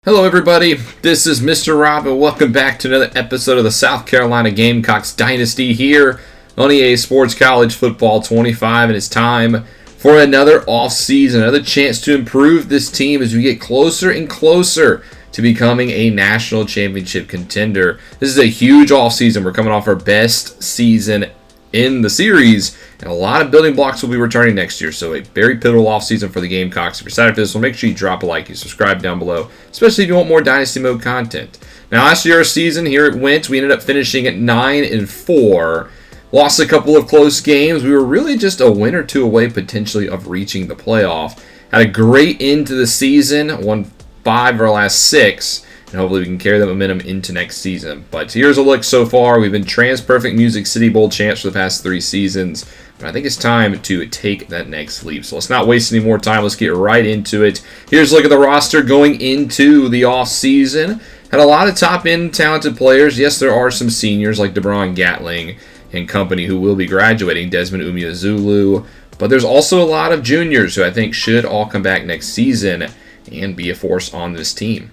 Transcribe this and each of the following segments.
Hello everybody, this is Mr. Rob and welcome back to another episode of the South Carolina Gamecocks Dynasty here on EA Sports College Football 25, and it's time for another offseason, another chance to improve this team as we get closer and closer to becoming a national championship contender. This is a huge offseason. We're coming off our best season in the series, and a lot of building blocks will be returning next year, so a very pivotal offseason for the Gamecocks. If you're excited for this one, make sure you drop a like, you subscribe down below, especially if you want more Dynasty Mode content. Now, last year's season, here it went. We ended up finishing at 9-4. Lost a couple of close games. We were really just a win or two away, potentially, of reaching the playoff. Had a great end to the season, won 5 of our last 6, and hopefully we can carry that momentum into next season. But here's a look so far. We've been Trans-Perfect Music City Bowl champs for the past 3 seasons. But I think it's time to take that next leap. So let's not waste any more time. Let's get right into it. Here's a look at the roster going into the offseason. Had a lot of top-end talented players. Yes, there are some seniors like DeBron Gatling and company who will be graduating, Desmond Umeozulu. But there's also a lot of juniors who I think should all come back next season and be a force on this team.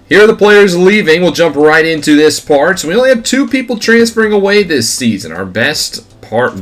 Here are the players leaving. We'll jump right into this part. So we only have 2 people transferring away this season. Our best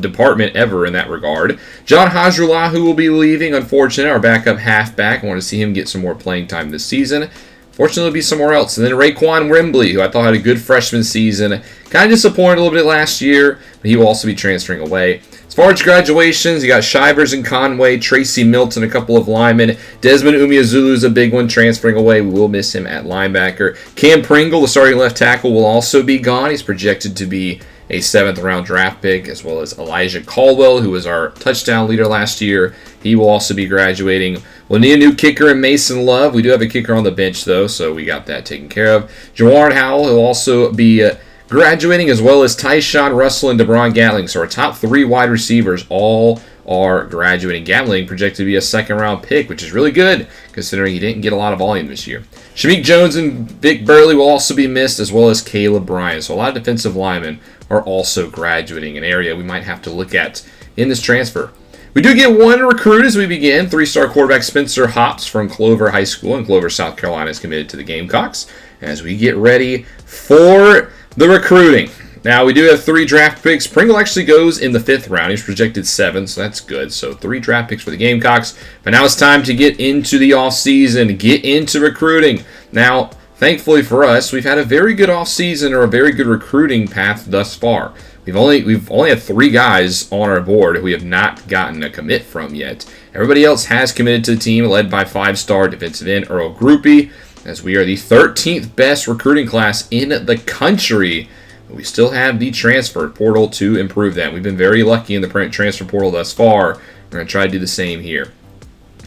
department ever in that regard. John Hajrullah, who will be leaving, unfortunate, our backup halfback. I want to see him get some more playing time this season. Fortunately, he'll be somewhere else. And then Raekwon Wembley, who I thought had a good freshman season. Kind of disappointed a little bit last year, but he will also be transferring away. As far as graduations, you got Shivers and Conway, Tracy Milton, a couple of linemen. Desmond Umeozulu is a big one, transferring away. We will miss him at linebacker. Cam Pringle, the starting left tackle, will also be gone. He's projected to be a 7th-round draft pick, as well as Elijah Caldwell, who was our touchdown leader last year. He will also be graduating. We'll need a new kicker in Mason Love. We do have a kicker on the bench, though, so we got that taken care of. Jawan Howell will also be graduating, as well as Tyshawn Russell and DeBron Gatling. So our top 3 wide receivers all are graduating. Gatling projected to be a 2nd-round pick, which is really good, considering he didn't get a lot of volume this year. Shameik Jones and Vic Burley will also be missed, as well as Caleb Bryant. So a lot of defensive linemen are also graduating, an area we might have to look at in this transfer. We do get 1 recruit as we begin. 3-star quarterback Spencer Hops from Clover High School in Clover, South Carolina is committed to the Gamecocks as we get ready for the recruiting. Now, we do have 3 draft picks. Pringle actually goes in the 5th round. He's projected 7, so that's good. So 3 draft picks for the Gamecocks. But now it's time to get into the offseason, get into recruiting. Now, thankfully for us, we've had a very good offseason, or a very good recruiting path thus far. We've only had 3 guys on our board who we have not gotten a commit from yet. Everybody else has committed to the team, led by 5-star defensive end Earl Groupie, as we are the 13th best recruiting class in the country. We still have the transfer portal to improve that. We've been very lucky in the transfer portal thus far. We're going to try to do the same here.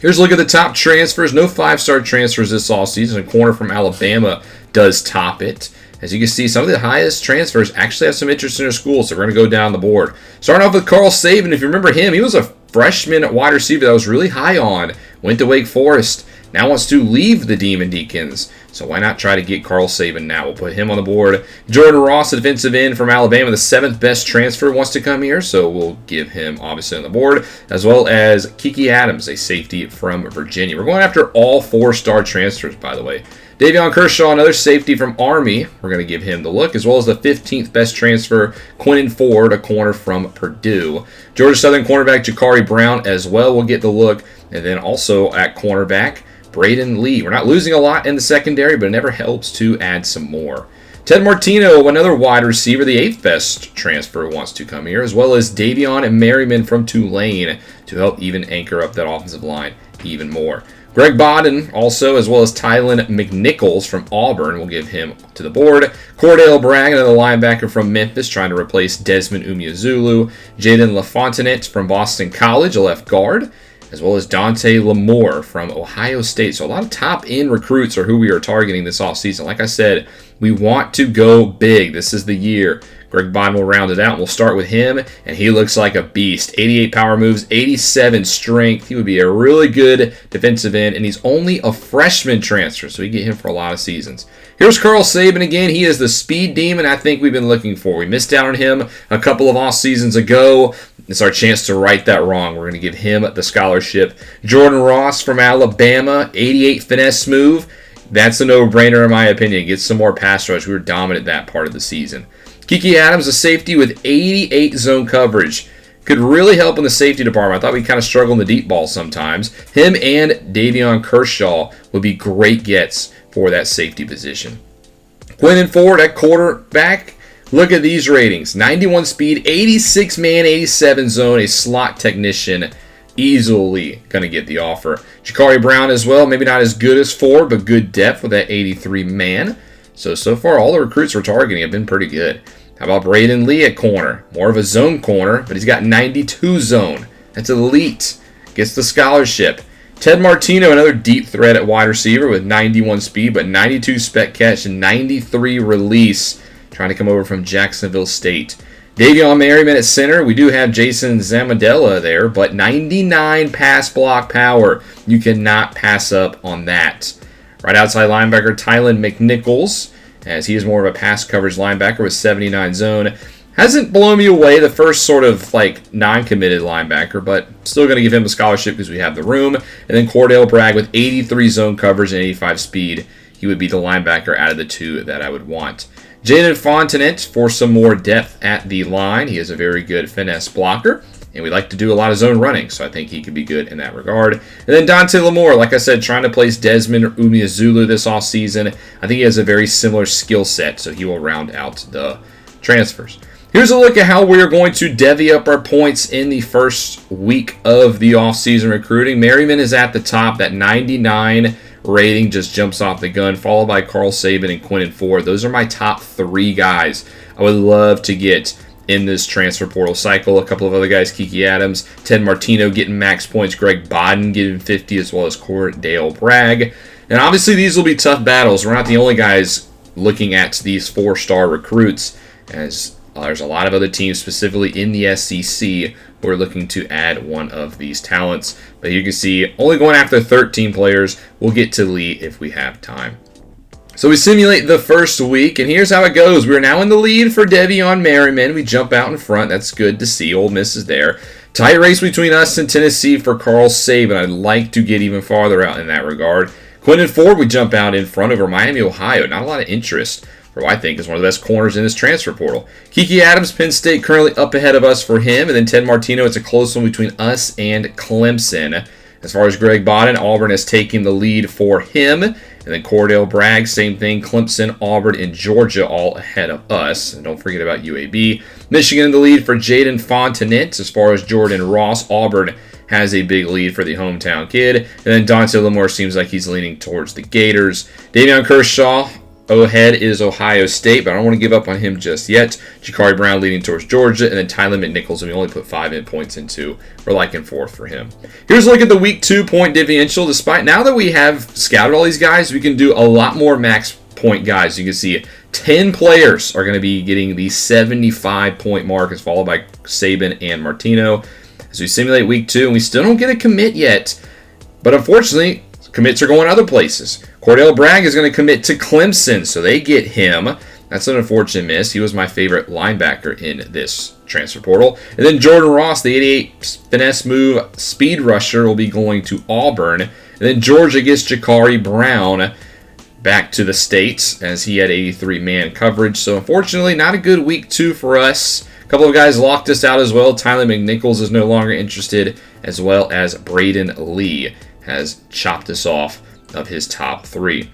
Here's a look at the top transfers. No 5-star transfers this offseason. A corner from Alabama does top it. As you can see, some of the highest transfers actually have some interest in their school, so we're going to go down the board. Starting off with Carl Saban. If you remember him, he was a freshman wide receiver that I was really high on. Went to Wake Forest. Now wants to leave the Demon Deacons. So why not try to get Carl Saban now? We'll put him on the board. Jordan Ross, a defensive end from Alabama, the 7th best transfer, wants to come here. So we'll give him obviously on the board. As well as Kiki Adams, a safety from Virginia. We're going after all 4-star transfers, by the way. Davion Kershaw, another safety from Army. We're going to give him the look, as well as the 15th best transfer, Quentin Ford, a corner from Purdue. Georgia Southern cornerback Jakari Brown as well will get the look. And then also at cornerback, Braden Lee. We're not losing a lot in the secondary, but it never helps to add some more. Ted Martino, another wide receiver, the 8th best transfer, wants to come here, as well as Davion and Merriman from Tulane to help even anchor up that offensive line even more. Greg Bodden also, as well as Tylen McNichols from Auburn, will give him to the board. Cordell Bragg, another linebacker from Memphis, trying to replace Desmond Umeozulu. Jaden LaFontanet from Boston College, a left guard, as well as Dante Lamore from Ohio State. So a lot of top-end recruits are who we are targeting this offseason. Like I said, we want to go big. This is the year. Greg Bond will round it out, and we'll start with him, and he looks like a beast. 88 power moves, 87 strength. He would be a really good defensive end, and he's only a freshman transfer, so we get him for a lot of seasons. Here's Carl Saban again. He is the speed demon I think we've been looking for. We missed out on him a couple of off seasons ago. It's our chance to right that wrong. We're going to give him the scholarship. Jordan Ross from Alabama, 88 finesse move. That's a no-brainer in my opinion. Get some more pass rush. We were dominant that part of the season. Kiki Adams, a safety with 88 zone coverage. Could really help in the safety department. I thought we kind of struggled in the deep ball sometimes. Him and Davion Kershaw would be great gets for that safety position. Quinton Ford at quarterback. Look at these ratings. 91 speed, 86 man, 87 zone, a slot technician. Easily going to get the offer. Jakari Brown as well. Maybe not as good as Ford, but good depth with that 83 man. So far, all the recruits we're targeting have been pretty good. How about Braden Lee at corner? More of a zone corner, but he's got 92 zone. That's elite. Gets the scholarship. Ted Martino, another deep threat at wide receiver with 91 speed, but 92 spec catch and 93 release. Trying to come over from Jacksonville State. Davion Merriman at center. We do have Jason Zamadella there, but 99 pass block power. You cannot pass up on that. Right outside linebacker, Tylen McNichols, as he is more of a pass coverage linebacker with 79 zone. Hasn't blown me away, the first sort of like non-committed linebacker, but still going to give him a scholarship because we have the room. And then Cordell Bragg with 83 zone coverage and 85 speed. He would be the linebacker out of the two that I would want. Jaden Fontenot for some more depth at the line. He is a very good finesse blocker, and we like to do a lot of zone running, so I think he could be good in that regard. And then Dante Lamore, like I said, trying to place Desmond Umeazulu this offseason. I think he has a very similar skill set, so he will round out the transfers. Here's a look at how we're going to divvy up our points in the first week of the offseason recruiting. Merriman is at the top. That 99 rating just jumps off the gun, followed by Carl Saban and Quinton Ford. Those are my top three guys I would love to get in this transfer portal cycle. A couple of other guys, Kiki Adams, Ted Martino getting max points, Greg Bodden getting 50, as well as Cordell Bragg. And obviously these will be tough battles. We're not the only guys looking at these four-star recruits, as there's a lot of other teams, specifically in the SEC, who are looking to add one of these talents. But you can see, only going after 13 players. We'll get to Lee if we have time. So we simulate the first week, and here's how it goes. We're now in the lead for Davion Merriman. We jump out in front. That's good to see. Ole Miss is there. Tight race between us and Tennessee for Carl Saban. I'd like to get even farther out in that regard. Quinton Ford, we jump out in front over Miami, Ohio. Not a lot of interest for what I think is one of the best corners in this transfer portal. Kiki Adams, Penn State, currently up ahead of us for him. And then Ted Martino, it's a close one between us and Clemson. As far as Greg Bodden, Auburn is taking the lead for him. And then Cordell Bragg, same thing. Clemson, Auburn, and Georgia all ahead of us. And don't forget about UAB. Michigan in the lead for Jaden Fontenot. As far as Jordan Ross, Auburn has a big lead for the hometown kid. And then Dante Lamore seems like he's leaning towards the Gators. Davion Kershaw, ahead is Ohio State, but I don't want to give up on him just yet. Jakari Brown leading towards Georgia, and then Tylen McNichols, and we only put 5 points into. We're liking fourth for him. Here's a look at the week 2 point differential. Despite now that we have scouted all these guys, we can do a lot more max point guys. You can see 10 players are going to be getting the 75 point mark, as followed by Saban and Martino. As we simulate week 2, and we still don't get a commit yet, but unfortunately, commits are going other places. Cordell Bragg is going to commit to Clemson, so they get him. That's an unfortunate miss. He was my favorite linebacker in this transfer portal. And then Jordan Ross, the 88 finesse move speed rusher, will be going to Auburn. And then Georgia gets Jakari Brown back to the States, as he had 83 man coverage. So unfortunately, not a good week 2 for us. A couple of guys locked us out as well. Tylen McNichols is no longer interested, as well as Braden Lee has chopped us off of his top 3.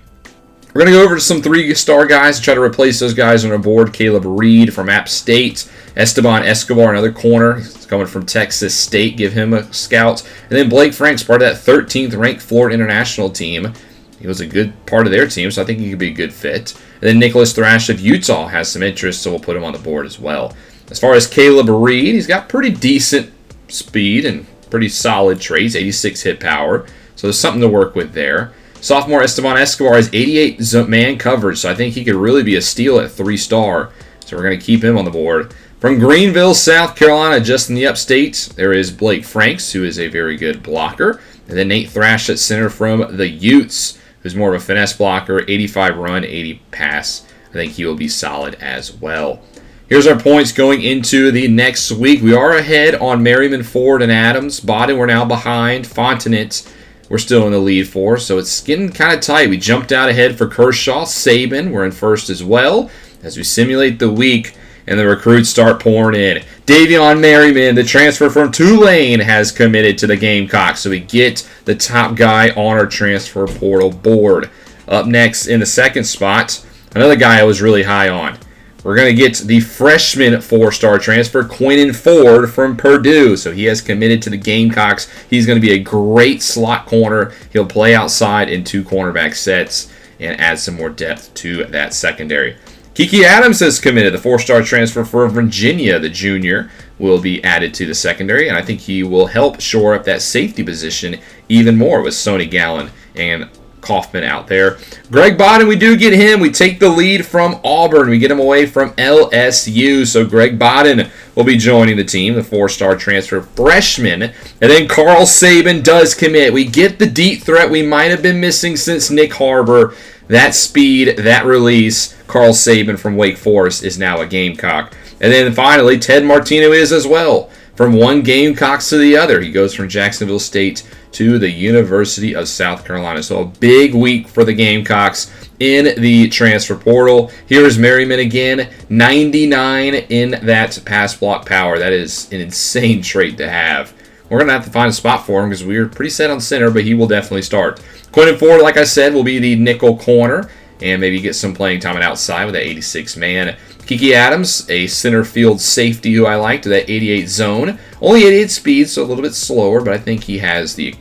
We're going to go over to some 3-star guys and try to replace those guys on our board. Caleb Reed from App State. Esteban Escobar, another corner. He's coming from Texas State. Give him a scout. And then Blake Franks, part of that 13th ranked Florida International team. He was a good part of their team, so I think he could be a good fit. And then Nicholas Thrash of Utah has some interest, so we'll put him on the board as well. As far as Caleb Reed, he's got pretty decent speed and pretty solid traits, 86 hit power. So there's something to work with there. Sophomore Esteban Escobar has 88 man coverage, so I think he could really be a steal at 3-star. So we're going to keep him on the board. From Greenville, South Carolina, just in the upstate, there is Blake Franks, who is a very good blocker. And then Nate Thrash at center from the Utes, who's more of a finesse blocker, 85 run, 80 pass. I think he will be solid as well. Here's our points going into the next week. We are ahead on Merriman, Ford, and Adams. Bodden, we're now behind. Fontenot, we're still in the lead for. So it's getting kind of tight. We jumped out ahead for Kershaw. Saban, we're in first as well as we simulate the week and the recruits start pouring in. Davion Merriman, the transfer from Tulane, has committed to the Gamecocks. So we get the top guy on our transfer portal board. Up next in the second spot, another guy I was really high on. We're going to get the freshman 4-star transfer, Quinnen Ford from Purdue. So he has committed to the Gamecocks. He's going to be a great slot corner. He'll play outside in 2 cornerback sets and add some more depth to that secondary. Kiki Adams has committed. The 4-star transfer for Virginia, the junior, will be added to the secondary. And I think he will help shore up that safety position even more with Sonny Gallen and Kaufman out there. Greg Bodden, we do get him. We take the lead from Auburn. We get him away from LSU. So Greg Bodden will be joining the team, the 4-star transfer freshman. And then Carl Saban does commit. We get the deep threat we might have been missing since Nick Harbor. That speed, that release, Carl Saban from Wake Forest is now a Gamecock. And then finally, Ted Martino is as well. From one Gamecocks to the other. He goes from Jacksonville State to the University of South Carolina. So a big week for the Gamecocks in the transfer portal. Here's Merriman again, 99 in that pass block power. That is an insane trait to have. We're going to have to find a spot for him because we're pretty set on center, but he will definitely start. Quinnen Ford, like I said, will be the nickel corner and maybe get some playing time on outside with that 86 man. Kiki Adams, a center field safety who I like to that 88 zone. Only 88 speed, so a little bit slower, but I think he has the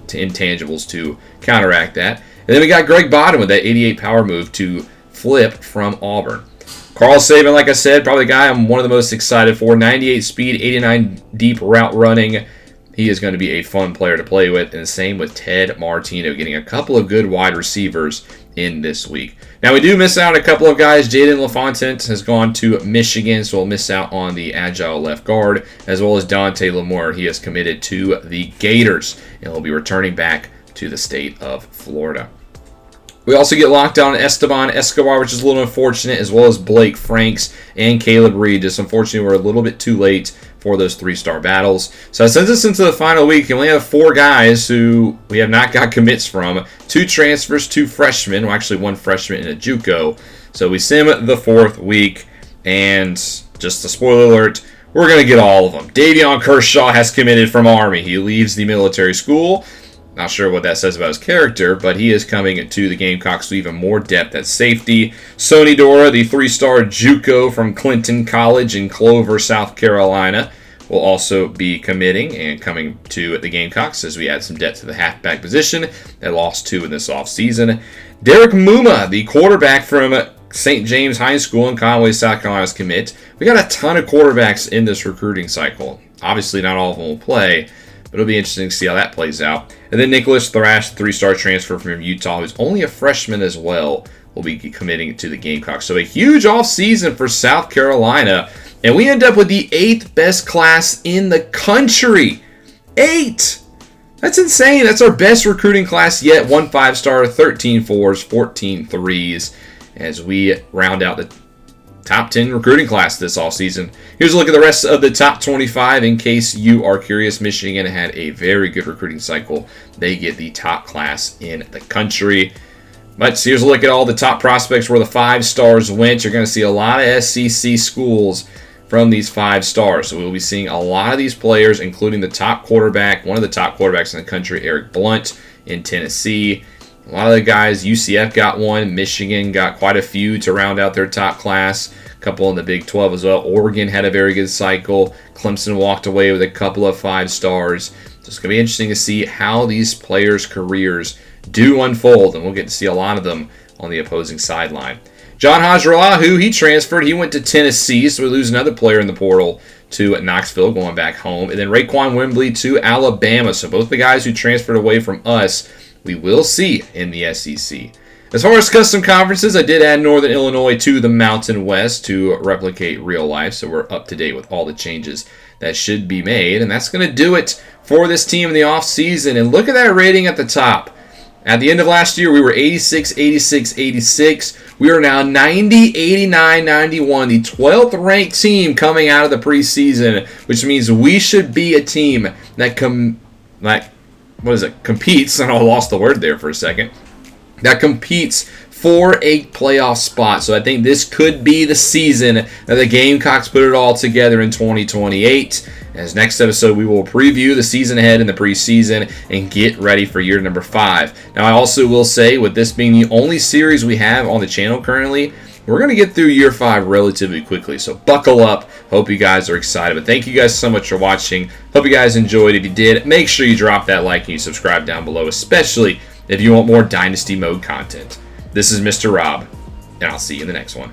intangibles to counteract that. And then we got Greg Bodden with that 88 power move to flip from Auburn. Carl Saban, like I said, probably the guy I'm one of the most excited for. 98 speed, 89 deep route running. He is going to be a fun player to play with. And the same with Ted Martino, getting a couple of good wide receivers in this week. Now, we do miss out on a couple of guys. Jaden LaFontaine has gone to Michigan, so we'll miss out on the agile left guard, as well as Dante Lamore. He has committed to the Gators, and will be returning back to the state of Florida. We also get locked on Esteban Escobar, which is a little unfortunate, as well as Blake Franks and Caleb Reed. Just unfortunately, we're a little bit too late for those 3-star battles. So that sends us into the final week. We only have 4 guys who we have not got commits from. 2 transfers, 2 freshmen. Well, actually, 1 freshman and a JUCO. So we sim the 4th week. And just a spoiler alert, we're going to get all of them. Davion Kershaw has committed from Army. He leaves the military school. Not sure what that says about his character, but he is coming to the Gamecocks with even more depth at safety. Sonny Dora, the 3-star JUCO from Clinton College in Clover, South Carolina, will also be committing and coming to the Gamecocks as we add some depth to the halfback position. They lost 2 in this offseason. Derek Muma, the quarterback from St. James High School in Conway, South Carolina's commit. We got a ton of quarterbacks in this recruiting cycle. Obviously, not all of them will play, but it'll be interesting to see how that plays out. And then Nicholas Thrash, 3-star transfer from Utah, who's only a freshman as well, will be committing to the Gamecocks. So a huge offseason for South Carolina. And we end up with the 8th best class in the country. 8! That's insane. That's our best recruiting class yet. 1 5-star, 13 4s, 14 3s. As we round out the top 10 recruiting class this offseason. Here's a look at the rest of the top 25 in case you are curious. Michigan had a very good recruiting cycle. They get the top class in the country. But here's a look at all the top prospects where the 5 stars went. You're going to see a lot of SEC schools from these 5 stars. So we'll be seeing a lot of these players, including the top quarterback, one of the top quarterbacks in the country, Eric Blunt in Tennessee. A lot of the guys, UCF got one. Michigan got quite a few to round out their top class. A couple in the Big 12 as well. Oregon had a very good cycle. Clemson walked away with a couple of 5 stars. So it's going to be interesting to see how these players' careers do unfold. And we'll get to see a lot of them on the opposing sideline. John Hajralahu, he transferred. He went to Tennessee, so we lose another player in the portal to Knoxville, going back home. And then Raekwon Wembley to Alabama. So both the guys who transferred away from us, we will see in the SEC. As far as custom conferences, I did add Northern Illinois to the Mountain West to replicate real life, so we're up to date with all the changes that should be made. And that's going to do it for this team in the offseason. And look at that rating at the top. At the end of last year, we were 86, 86, 86. We are now 90, 89, 91, the 12th ranked team coming out of the preseason, which means we should be a team that competes, and I lost the word there for a second, that competes for a playoff spot. So I think this could be the season that the Gamecocks put it all together in 2028. As next episode, we will preview the season ahead in the preseason and get ready for year number 5. Now, I also will say, with this being the only series we have on the channel currently, we're going to get through year 5 relatively quickly. So buckle up. Hope you guys are excited. But thank you guys so much for watching. Hope you guys enjoyed. If you did, make sure you drop that like and you subscribe down below, especially if you want more Dynasty Mode content. This is Mr. Rob, and I'll see you in the next one.